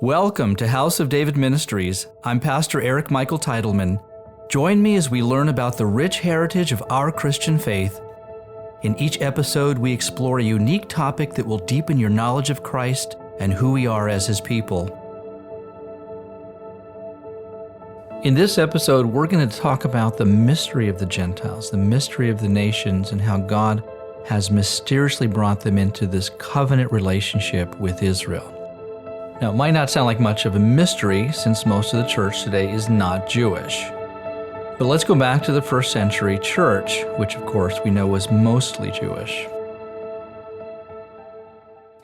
Welcome to House of David Ministries. I'm Pastor Eric Michael Titleman. Join me as we learn about the rich heritage of our Christian faith. In each episode, we explore a unique topic that will deepen your knowledge of Christ and who we are as His people. In this episode, we're going to talk about the mystery of the Gentiles, the mystery of the nations, and how God has mysteriously brought them into this covenant relationship with Israel. Now, it might not sound like much of a mystery since most of the church today is not Jewish. But let's go back to the first century church, which of course we know was mostly Jewish.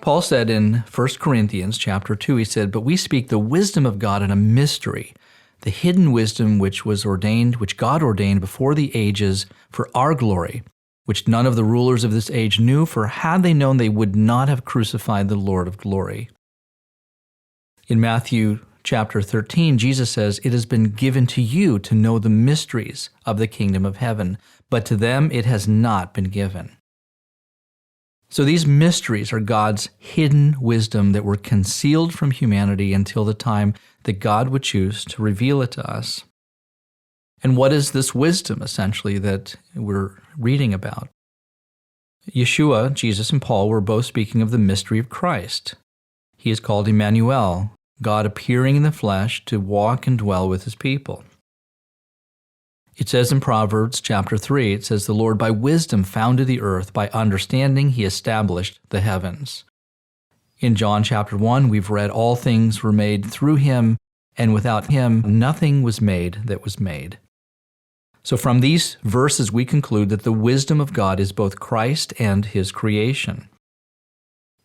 Paul said in 1 Corinthians chapter 2, he said, "But we speak the wisdom of God in a mystery, the hidden wisdom which God ordained before the ages for our glory, which none of the rulers of this age knew, for had they known they would not have crucified the Lord of glory." In Matthew chapter 13, Jesus says, "It has been given to you to know the mysteries of the kingdom of heaven, but to them it has not been given." So these mysteries are God's hidden wisdom that were concealed from humanity until the time that God would choose to reveal it to us. And what is this wisdom, essentially, that we're reading about? Yeshua, Jesus, and Paul were both speaking of the mystery of Christ. He is called Emmanuel, God appearing in the flesh to walk and dwell with His people. It says in Proverbs chapter 3, it says, "The Lord by wisdom founded the earth, by understanding He established the heavens." In John chapter 1, we've read, "All things were made through Him, and without Him nothing was made that was made." So from these verses we conclude that the wisdom of God is both Christ and His creation.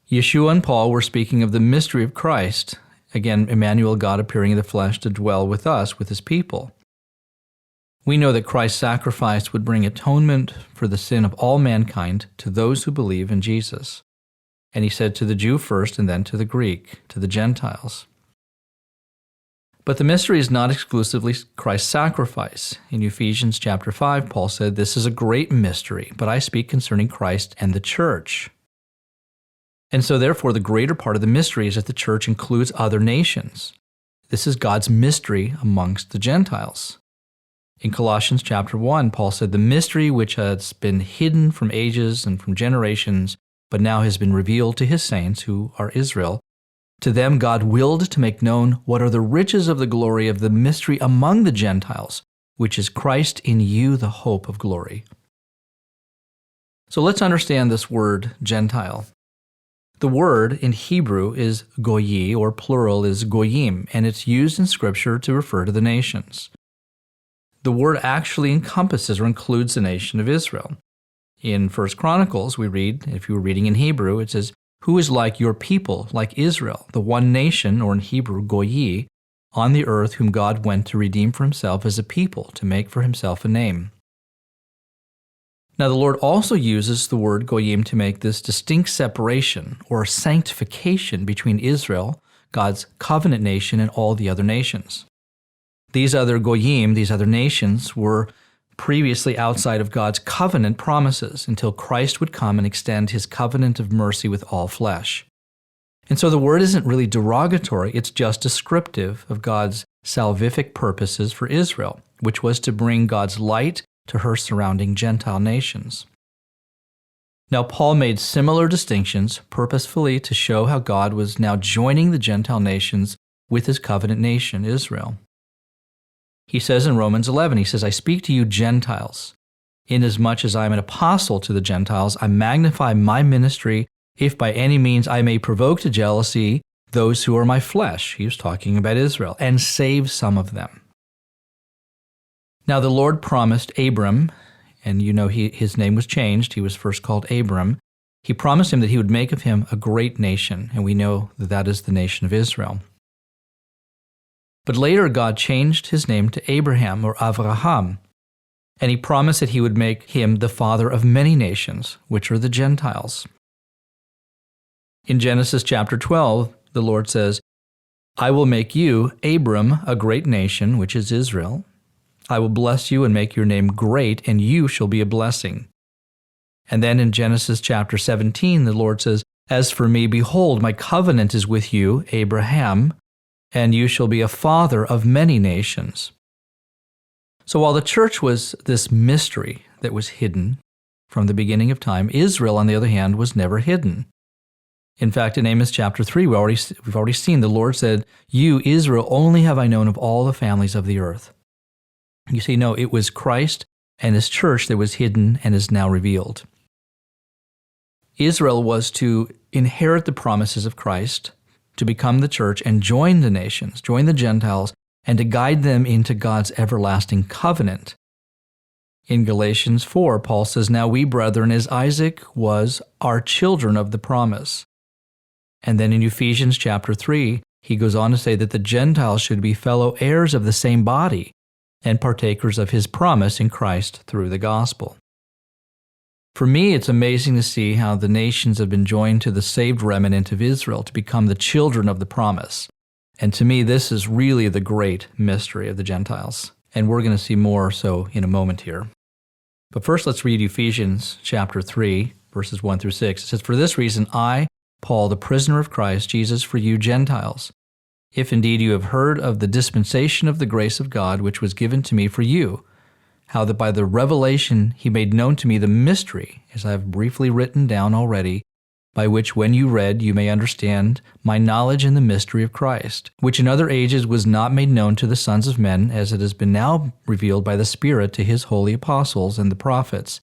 Yeshua and Paul were speaking of the mystery of Christ. Again, Emmanuel, God appearing in the flesh to dwell with us, with His people. We know that Christ's sacrifice would bring atonement for the sin of all mankind to those who believe in Jesus. And He said to the Jew first and then to the Greek, to the Gentiles. But the mystery is not exclusively Christ's sacrifice. In Ephesians chapter 5, Paul said, "This is a great mystery, but I speak concerning Christ and the church." And so therefore the greater part of the mystery is that the church includes other nations. This is God's mystery amongst the Gentiles. In Colossians chapter 1, Paul said, "The mystery which has been hidden from ages and from generations, but now has been revealed to His saints who are Israel. To them God willed to make known what are the riches of the glory of the mystery among the Gentiles, which is Christ in you, the hope of glory." So let's understand this word Gentile. The word in Hebrew is goyi, or plural is goyim, and it's used in Scripture to refer to the nations. The word actually encompasses or includes the nation of Israel. In 1 Chronicles, we read, if you were reading in Hebrew, it says, "Who is like your people, like Israel, the one nation," or in Hebrew, goyi, "on the earth whom God went to redeem for Himself as a people, to make for Himself a name." Now, the Lord also uses the word goyim to make this distinct separation or sanctification between Israel, God's covenant nation, and all the other nations. These other goyim, these other nations, were previously outside of God's covenant promises until Christ would come and extend His covenant of mercy with all flesh. And so the word isn't really derogatory, it's just descriptive of God's salvific purposes for Israel, which was to bring God's light to her surrounding Gentile nations. Now, Paul made similar distinctions purposefully to show how God was now joining the Gentile nations with His covenant nation, Israel. He says in Romans 11, he says, "I speak to you Gentiles. Inasmuch as I am an apostle to the Gentiles, I magnify my ministry, if by any means I may provoke to jealousy those who are my flesh." He was talking about Israel, "and save some of them." Now the Lord promised Abram, and you know his name was changed. He was first called Abram. He promised him that He would make of him a great nation, and we know that that is the nation of Israel. But later God changed his name to Abraham, or Avraham, and He promised that He would make him the father of many nations, which are the Gentiles. In Genesis chapter 12, the Lord says, "I will make you, Abram, a great nation," which is Israel. "I will bless you and make your name great, and you shall be a blessing." And then in Genesis chapter 17, the Lord says, "As for me, behold, my covenant is with you, Abraham, and you shall be a father of many nations. So while the church was this mystery that was hidden from the beginning of time, Israel, on the other hand, was never hidden. In fact, in Amos chapter 3, we've already seen the Lord said, "You, Israel, only have I known of all the families of the earth." You see, no, it was Christ and his church that was hidden and is now revealed. Israel was to inherit the promises of Christ, to become the church and join the nations, join the Gentiles, and to guide them into God's everlasting covenant. In Galatians 4, Paul says, "Now we, brethren, as Isaac was, are children of the promise." And then in Ephesians chapter 3, he goes on to say that the Gentiles should be fellow heirs of the same body and partakers of his promise in Christ through the gospel. For me, it's amazing to see how the nations have been joined to the saved remnant of Israel to become the children of the promise. And to me, this is really the great mystery of the Gentiles. And we're going to see more so in a moment here. But first, let's read Ephesians chapter 3, verses 1 through 6. It says, "For this reason, I, Paul, the prisoner of Christ Jesus, for you Gentiles, if indeed you have heard of the dispensation of the grace of God, which was given to me for you, how that by the revelation he made known to me the mystery, as I have briefly written down already, by which when you read you may understand my knowledge in the mystery of Christ, which in other ages was not made known to the sons of men, as it has been now revealed by the Spirit to his holy apostles and the prophets."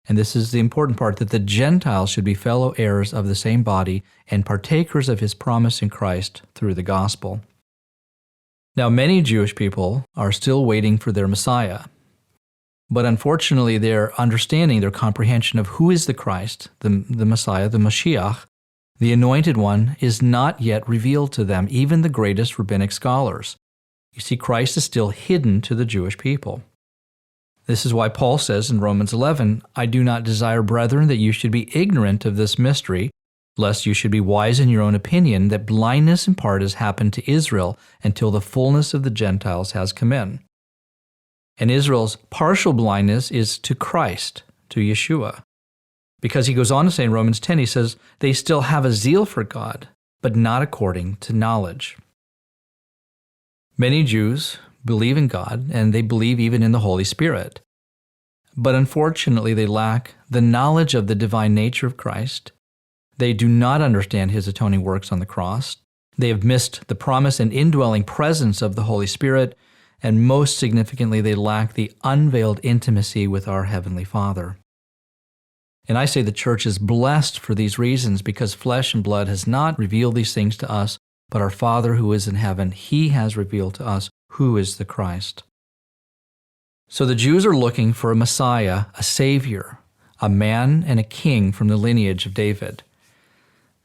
And this is the important part, that the Gentiles should be fellow heirs of the same body and partakers of his promise in Christ through the gospel. Now, many Jewish people are still waiting for their Messiah. But unfortunately, their understanding, their comprehension of who is the Christ, the Messiah, the Mashiach, the Anointed One, is not yet revealed to them, even the greatest rabbinic scholars. You see, Christ is still hidden to the Jewish people. This is why Paul says in Romans 11, "I do not desire, brethren, that you should be ignorant of this mystery, lest you should be wise in your own opinion, that blindness in part has happened to Israel until the fullness of the Gentiles has come in." And Israel's partial blindness is to Christ, to Yeshua. Because he goes on to say in Romans 10, he says, "They still have a zeal for God, but not according to knowledge." Many Jews believe in God, and they believe even in the Holy Spirit. But unfortunately, they lack the knowledge of the divine nature of Christ. They do not understand his atoning works on the cross. They have missed the promise and indwelling presence of the Holy Spirit, and most significantly, they lack the unveiled intimacy with our Heavenly Father. And I say the church is blessed for these reasons, because flesh and blood has not revealed these things to us, but our Father who is in heaven, he has revealed to us who is the Christ. So the Jews are looking for a Messiah, a Savior, a man and a king from the lineage of David.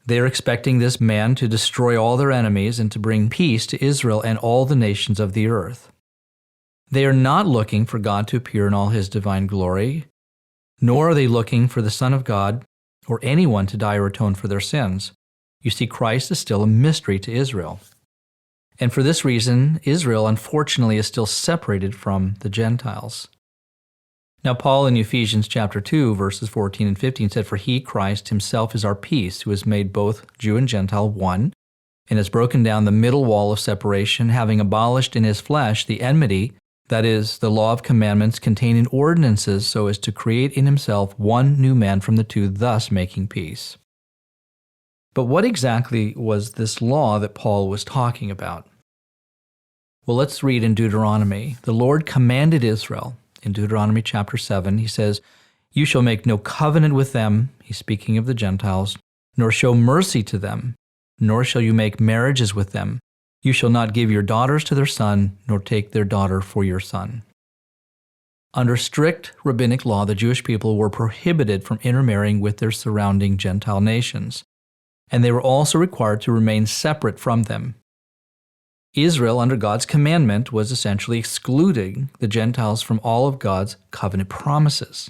They are expecting this man to destroy all their enemies and to bring peace to Israel and all the nations of the earth. They are not looking for God to appear in all his divine glory, nor are they looking for the Son of God or anyone to die or atone for their sins. You see, Christ is still a mystery to Israel. And for this reason, Israel, unfortunately, is still separated from the Gentiles. Now, Paul in Ephesians chapter 2, verses 14 and 15 said, "For he, Christ, himself is our peace, who has made both Jew and Gentile one, and has broken down the middle wall of separation, having abolished in his flesh the enmity, that is, the law of commandments contained in ordinances, so as to create in himself one new man from the two, thus making peace." But what exactly was this law that Paul was talking about? Well, let's read in Deuteronomy. The Lord commanded Israel, in Deuteronomy chapter 7, he says, "You shall make no covenant with them," he's speaking of the Gentiles, "nor show mercy to them, nor shall you make marriages with them. You shall not give your daughters to their son, nor take their daughter for your son." Under strict rabbinic law, the Jewish people were prohibited from intermarrying with their surrounding Gentile nations, and they were also required to remain separate from them. Israel, under God's commandment, was essentially excluding the Gentiles from all of God's covenant promises.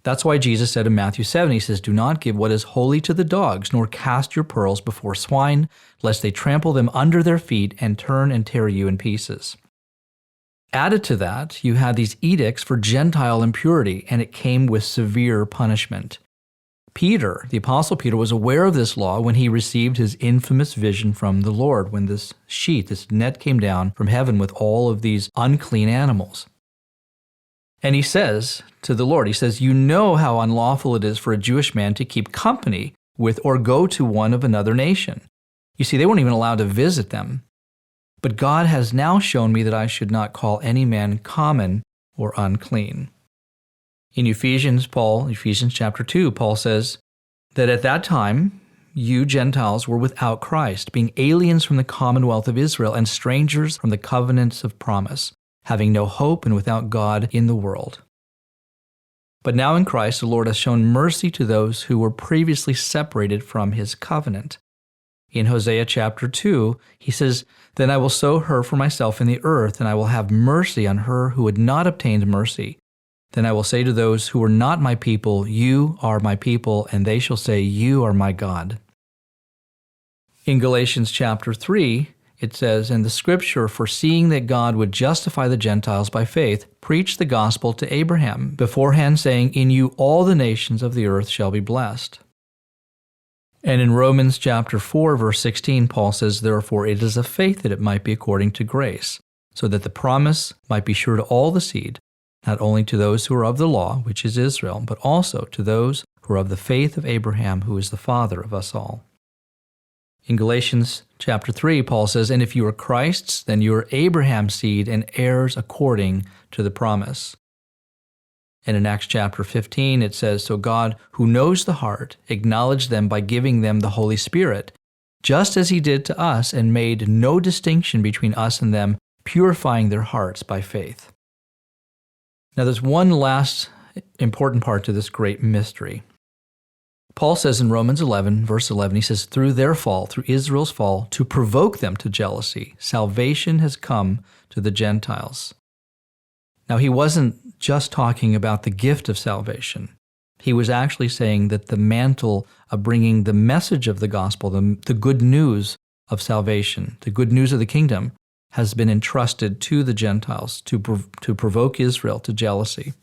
That's why Jesus said in Matthew 7, he says, "Do not give what is holy to the dogs, nor cast your pearls before swine, lest they trample them under their feet and turn and tear you in pieces." Added to that, you had these edicts for Gentile impurity, and it came with severe punishment. Peter, the Apostle Peter, was aware of this law when he received his infamous vision from the Lord, when this net came down from heaven with all of these unclean animals. And he says to the Lord, he says, "You know how unlawful it is for a Jewish man to keep company with or go to one of another nation." You see, they weren't even allowed to visit them. "But God has now shown me that I should not call any man common or unclean." In Ephesians chapter 2, Paul says that at that time, you Gentiles were without Christ, being aliens from the commonwealth of Israel and strangers from the covenants of promise, having no hope and without God in the world. But now in Christ, the Lord has shown mercy to those who were previously separated from his covenant. In Hosea chapter 2, he says, "Then I will sow her for myself in the earth, and I will have mercy on her who had not obtained mercy. Then I will say to those who were not my people, you are my people, and they shall say, you are my God." In Galatians chapter 3, it says, "And the scripture, foreseeing that God would justify the Gentiles by faith, preached the gospel to Abraham, beforehand saying, in you all the nations of the earth shall be blessed." And in Romans chapter 4, verse 16, Paul says, "Therefore it is of faith that it might be according to grace, so that the promise might be sure to all the seed, not only to those who are of the law, which is Israel, but also to those who are of the faith of Abraham, who is the father of us all." In Galatians chapter 3, Paul says, "And if you are Christ's, then you are Abraham's seed and heirs according to the promise." And in Acts chapter 15, it says, "So God, who knows the heart, acknowledged them by giving them the Holy Spirit, just as he did to us, and made no distinction between us and them, purifying their hearts by faith." Now there's one last important part to this great mystery. Paul says in Romans 11, verse 11, he says, "Through their fall, through Israel's fall, to provoke them to jealousy, salvation has come to the Gentiles." Now he wasn't just talking about the gift of salvation. He was actually saying that the mantle of bringing the message of the gospel, the good news of salvation, the good news of the kingdom, has been entrusted to the Gentiles to provoke Israel to jealousy.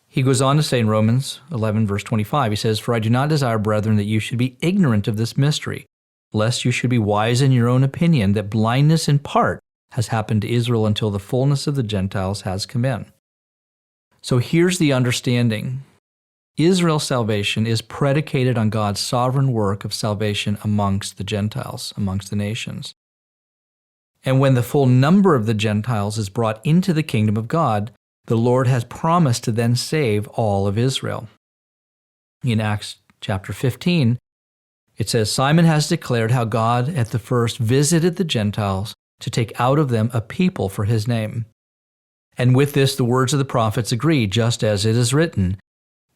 He goes on to say in Romans 11, verse 25, he says, "For I do not desire, brethren, that you should be ignorant of this mystery, lest you should be wise in your own opinion, that blindness in part has happened to Israel until the fullness of the Gentiles has come in." So here's the understanding. Israel's salvation is predicated on God's sovereign work of salvation amongst the Gentiles, amongst the nations. And when the full number of the Gentiles is brought into the kingdom of God, the Lord has promised to then save all of Israel. In Acts chapter 15, it says, "Simon has declared how God at the first visited the Gentiles to take out of them a people for his name. And with this the words of the prophets agree, just as it is written,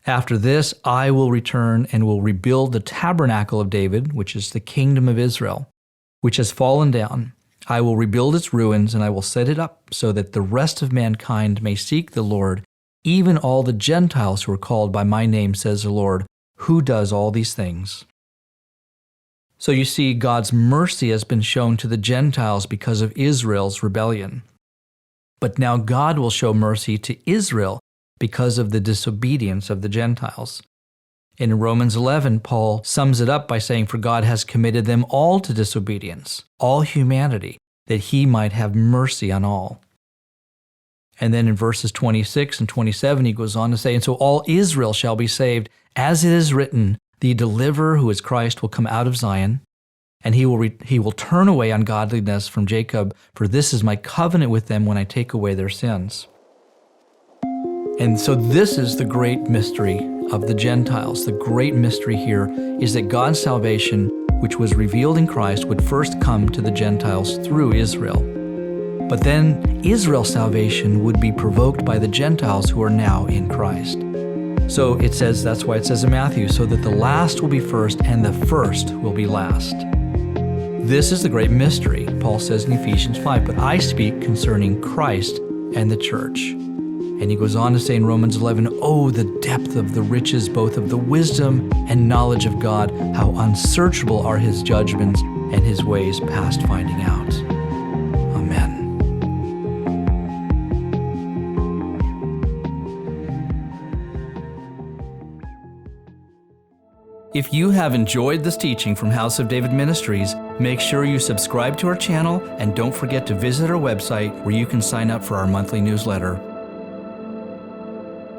after this I will return and will rebuild the tabernacle of David, which is the kingdom of Israel, which has fallen down. I will rebuild its ruins, and I will set it up so that the rest of mankind may seek the Lord, even all the Gentiles who are called by my name, says the Lord, who does all these things." So you see, God's mercy has been shown to the Gentiles because of Israel's rebellion. But now God will show mercy to Israel because of the disobedience of the Gentiles. In Romans 11, Paul sums it up by saying, "For God has committed them all to disobedience, all humanity, that he might have mercy on all." And then in verses 26 and 27, he goes on to say, "And so all Israel shall be saved, as it is written, the deliverer who is Christ will come out of Zion, and he will turn away ungodliness from Jacob, for this is my covenant with them when I take away their sins." And so this is the great mystery of the Gentiles. The great mystery here is that God's salvation, which was revealed in Christ, would first come to the Gentiles through Israel. But then Israel's salvation would be provoked by the Gentiles who are now in Christ. So it says, that's why it says in Matthew, so that the last will be first and the first will be last. This is the great mystery, Paul says in Ephesians 5, but I speak concerning Christ and the church. And he goes on to say in Romans 11, "Oh, the depth of the riches, both of the wisdom and knowledge of God, how unsearchable are his judgments and his ways past finding out." Amen. If you have enjoyed this teaching from House of David Ministries, make sure you subscribe to our channel and don't forget to visit our website where you can sign up for our monthly newsletter.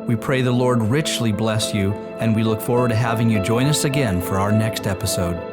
We pray the Lord richly bless you, and we look forward to having you join us again for our next episode.